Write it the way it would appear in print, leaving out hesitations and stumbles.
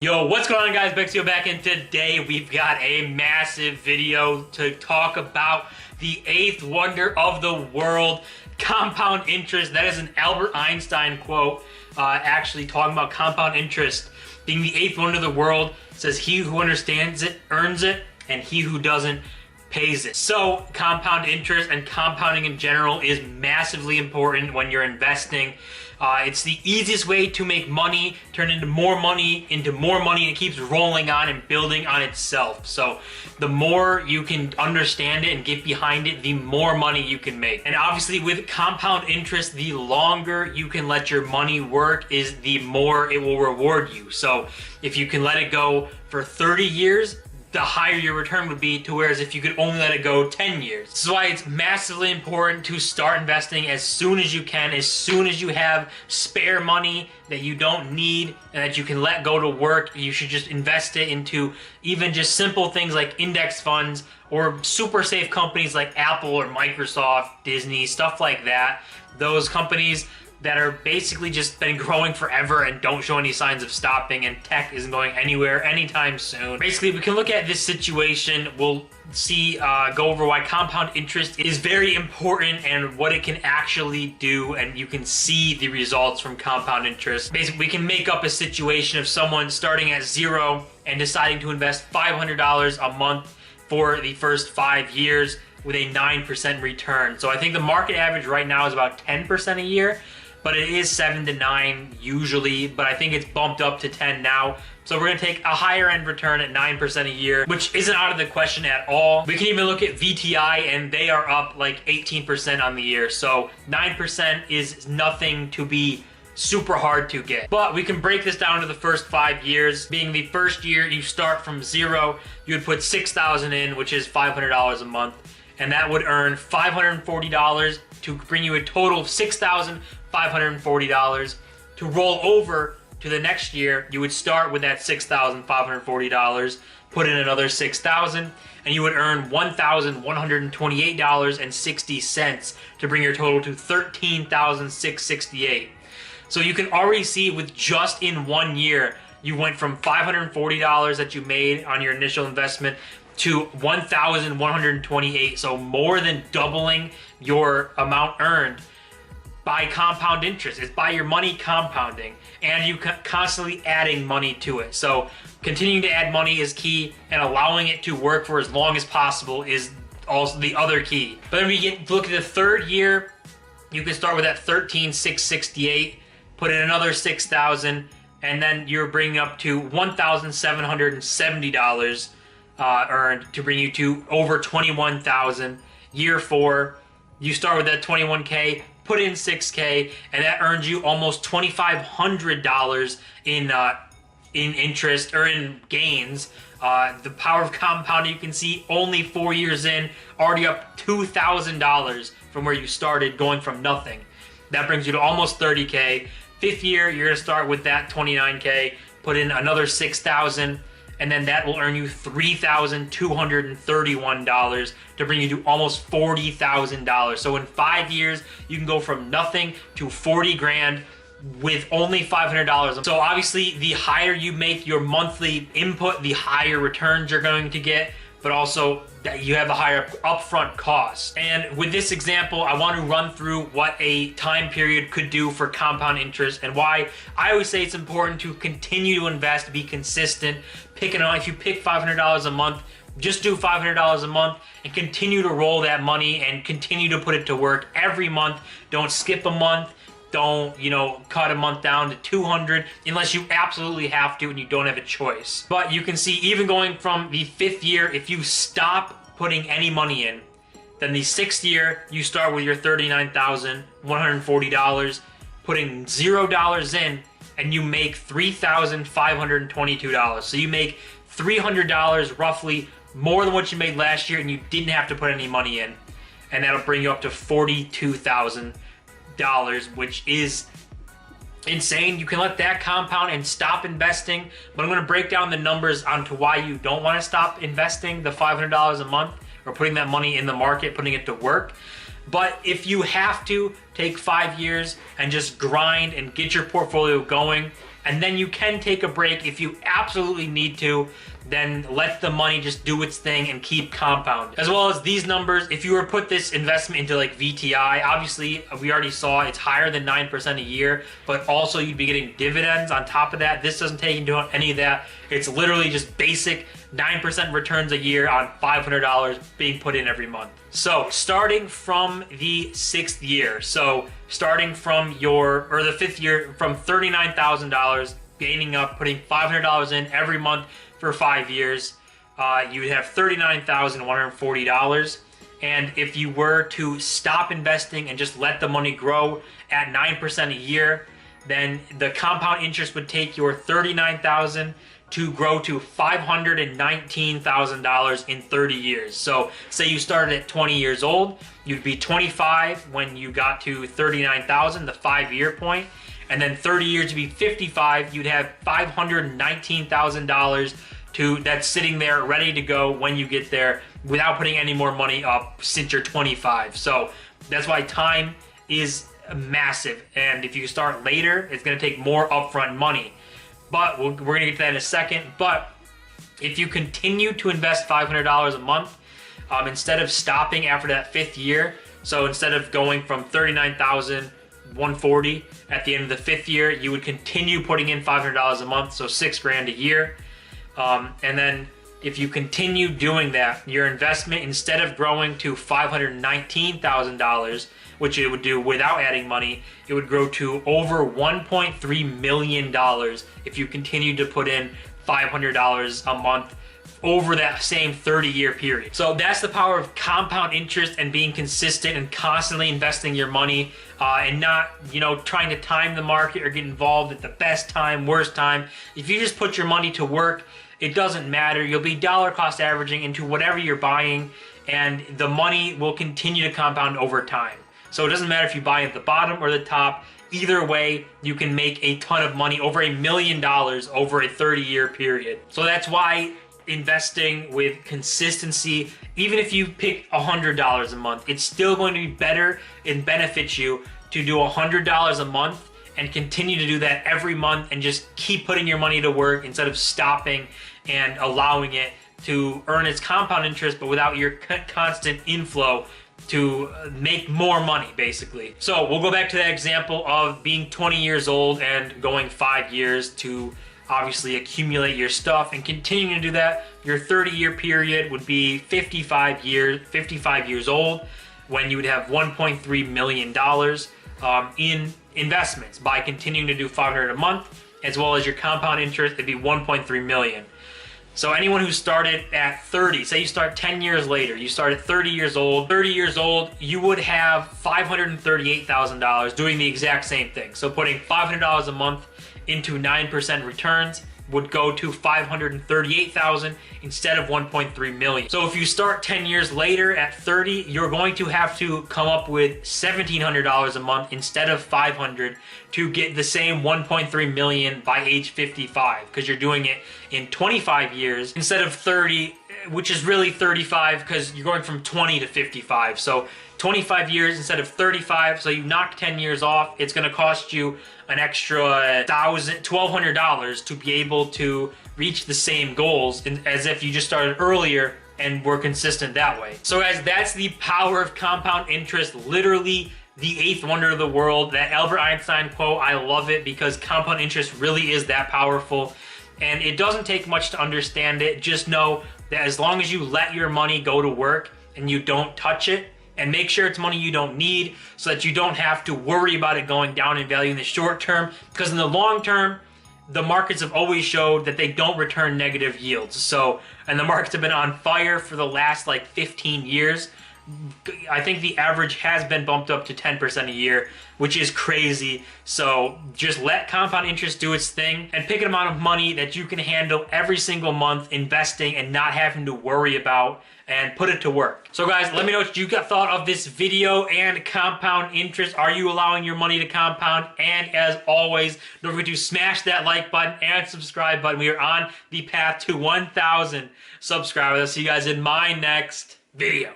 Yo, what's going on, guys? Bexio back, and today we've got a massive video to talk about the eighth wonder of the world, compound interest. That is an Albert Einstein quote, actually talking about compound interest being the eighth wonder of the world. It says, "He who understands it earns it, and he who doesn't pays it." So compound interest and compounding in general is massively important when you're investing. It's the easiest way to make money, turn into more money, and it keeps rolling on and building on itself. So the more you can understand it and get behind it, the more money you can make. And obviously with compound interest, the longer you can let your money work is the more it will reward you. So if you can let it go for 30 years, the higher your return would be, to whereas if you could only let it go 10 years. This is why it's massively important to start investing as soon as you can, as soon as you have spare money that you don't need and that you can let go to work. You should just invest it into even just simple things like index funds or super safe companies like Apple or Microsoft, Disney, stuff like that. Those companies that are basically just been growing forever and don't show any signs of stopping, and tech isn't going anywhere anytime soon. Basically, we can look at this situation. We'll see, go over why compound interest is very important and what it can actually do, and you can see the results from compound interest. Basically, we can make up a situation of someone starting at zero and deciding to invest $500 a month for the first 5 years with a 9% return. So I think the market average right now is about 10% a year, but it is 7 to 9 usually, but I think it's bumped up to 10 now. So we're gonna take a higher end return at 9% a year, which isn't out of the question at all. We can even look at VTI, and they are up like 18% on the year. So 9% is nothing to be super hard to get. But we can break this down to the first 5 years. Being the first year, you start from zero, you would put $6,000 in, which is $500 a month, and that would earn $540 to bring you a total of $6,540. To roll over to the next year, you would start with that $6,540, put in another $6,000, and you would earn $1,128.60 to bring your total to $13,668. So you can already see with just in 1 year, you went from $540 that you made on your initial investment to $1,128, so more than doubling your amount earned by compound interest. It's by your money compounding, and you constantly adding money to it. So continuing to add money is key, and allowing it to work for as long as possible is also the other key. But then we look at the third year, you can start with that $13,668, put in another $6,000, and then you're bringing up to $1,770 earned to bring you to over $21,000. Year 4, you start with that $21K, put in $6K, and that earns you almost $2,500 in interest or in gains. The power of compounding, you can see only 4 years in, already up $2,000 from where you started, going from nothing. That brings you to almost 30K. 5th year, you're gonna start with that 29K, put in another 6,000, and then that will earn you $3,231 to bring you to almost $40,000. So in 5 years, you can go from nothing to 40 grand with only $500. So obviously, the higher you make your monthly input, the higher returns you're going to get, but also that you have a higher upfront cost. And with this example, I want to run through what a time period could do for compound interest, and why I always say it's important to continue to invest, be consistent. If you pick $500 a month, just do $500 a month and continue to roll that money and continue to put it to work every month. Don't skip a month. Don't, cut a month down to 200 unless you absolutely have to and you don't have a choice. But you can see, even going from the 5th year, if you stop putting any money in, then the 6th year, you start with your $39,140, putting $0 in, and you make $3,522. So you make $300 roughly more than what you made last year, and you didn't have to put any money in. And that'll bring you up to $42,000. Which is insane. You can let that compound and stop investing, but I'm going to break down the numbers onto why you don't want to stop investing the $500 a month or putting that money in the market, putting it to work. But if you have to, take 5 years and just grind and get your portfolio going, and then you can take a break if you absolutely need to. Then let the money just do its thing and keep compound. As well as these numbers, if you were to put this investment into like VTI, obviously we already saw it's higher than 9% a year, but also you'd be getting dividends on top of that. This doesn't take into account any of that. It's literally just basic 9% returns a year on $500 being put in every month. So starting from the 6th year, so starting from the 5th year, from $39,000, gaining up, putting $500 in every month for 5 years, you would have $39,140. And if you were to stop investing and just let the money grow at 9% a year, then the compound interest would take your $39,000 to grow to $519,000 in 30 years. So say you started at 20 years old, you'd be 25 when you got to 39,000, the 5-year point, and then 30 years to be 55, you'd have $519,000 that's sitting there ready to go when you get there without putting any more money up since you're 25. So that's why time is massive, and if you start later, it's going to take more upfront money. But we're going to get to that in a second. But if you continue to invest $500 a month, instead of stopping after that 5th year, so instead of going from $39,140 at the end of the 5th year, you would continue putting in $500 a month, so $6,000 a year. And then if you continue doing that, your investment, instead of growing to $519,000, which it would do without adding money, it would grow to over $1.3 million if you continue to put in $500 a month over that same 30-year period. So that's the power of compound interest and being consistent and constantly investing your money, and not, trying to time the market or get involved at the best time, worst time. If you just put your money to work, it doesn't matter. You'll be dollar cost averaging into whatever you're buying, and the money will continue to compound over time. So it doesn't matter if you buy at the bottom or the top. Either way, you can make a ton of money, over $1 million over a 30-year period. So that's why investing with consistency, even if you pick $100 a month, it's still going to be better and benefits you to do $100 a month and continue to do that every month and just keep putting your money to work instead of stopping and allowing it to earn its compound interest, but without your constant inflow to make more money, basically. So we'll go back to that example of being 20 years old and going 5 years to obviously accumulate your stuff and continuing to do that. Your 30-year period would be 55 years old, when you would have $1.3 million in investments by continuing to do $500 a month, as well as your compound interest. It'd be $1.3 million. So anyone who started at 30, say you start 10 years later, you start at 30 years old, you would have $538,000 doing the exact same thing. So putting $500 a month into 9% returns would go to $538,000 instead of $1.3 million. So if you start 10 years later at 30, you're going to have to come up with $1,700 a month instead of $500 to get the same $1.3 million by age 55, because you're doing it in 25 years instead of 30, which is really 35, because you're going from 20 to 55. So 25 years instead of 35, so you knock 10 years off. It's going to cost you an extra $1,200 to be able to reach the same goals as if you just started earlier and were consistent that way. So guys, that's the power of compound interest, literally the eighth wonder of the world. That Albert Einstein quote, I love it, because compound interest really is that powerful. And it doesn't take much to understand it. Just know that as long as you let your money go to work and you don't touch it, and make sure it's money you don't need, so that you don't have to worry about it going down in value in the short term, because in the long term, the markets have always showed that they don't return negative yields. So, and the markets have been on fire for the last like 15 years. I think the average has been bumped up to 10% a year, which is crazy. So just let compound interest do its thing and pick an amount of money that you can handle every single month investing and not having to worry about, and put it to work. So guys, let me know what you thought of this video and compound interest. Are you allowing your money to compound? And as always, don't forget to smash that like button and subscribe button. We are on the path to 1,000 subscribers. I'll see you guys in my next video.